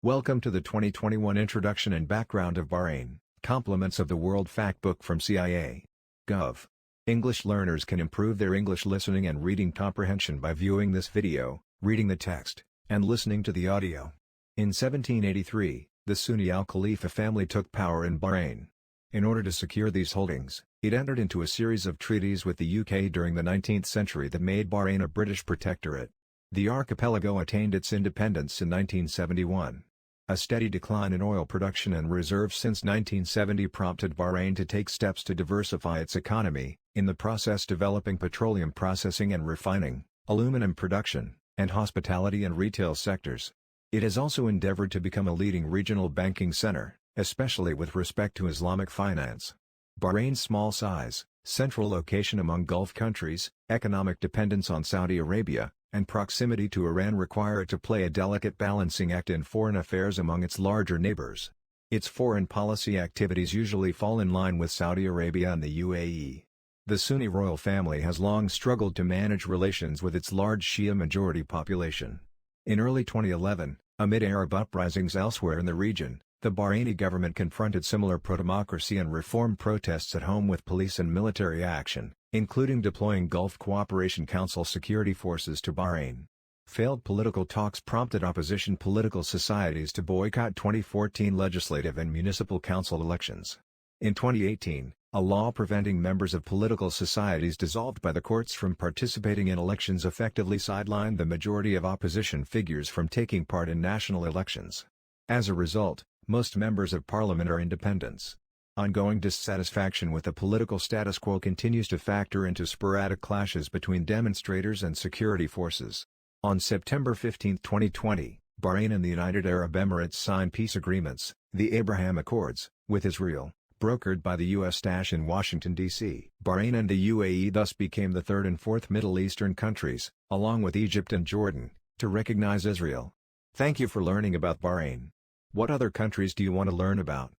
Welcome to the 2021 Introduction and Background of Bahrain, Compliments of the World Factbook from CIA.gov. English learners can improve their English listening and reading comprehension by viewing this video, reading the text, and listening to the audio. In 1783, the Sunni Al Khalifa family took power in Bahrain. In order to secure these holdings, it entered into a series of treaties with the UK during the 19th century that made Bahrain a British protectorate. The archipelago attained its independence in 1971. A steady decline in oil production and reserves since 1970 prompted Bahrain to take steps to diversify its economy, in the process developing petroleum processing and refining, aluminum production, and hospitality and retail sectors. It has also endeavored to become a leading regional banking center, especially with respect to Islamic finance. Bahrain's small size, central location among Gulf countries, economic dependence on Saudi Arabia, and proximity to Iran require it to play a delicate balancing act in foreign affairs among its larger neighbors. Its foreign policy activities usually fall in line with Saudi Arabia and the UAE. The Sunni royal family has long struggled to manage relations with its large Shia majority population. In early 2011, amid Arab uprisings elsewhere in the region, the Bahraini government confronted similar pro-democracy and reform protests at home with police and military action, including deploying Gulf Cooperation Council security forces to Bahrain. Failed political talks prompted opposition political societies to boycott 2014 legislative and municipal council elections. In 2018, a law preventing members of political societies dissolved by the courts from participating in elections effectively sidelined the majority of opposition figures from taking part in national elections. As a result, most members of parliament are independents. Ongoing dissatisfaction with the political status quo continues to factor into sporadic clashes between demonstrators and security forces. On September 15, 2020, Bahrain and the United Arab Emirates signed peace agreements, the Abraham Accords, with Israel, brokered by the U.S. in Washington, D.C. Bahrain and the UAE thus became the third and fourth Middle Eastern countries, along with Egypt and Jordan, to recognize Israel. Thank you for learning about Bahrain. What other countries do you want to learn about?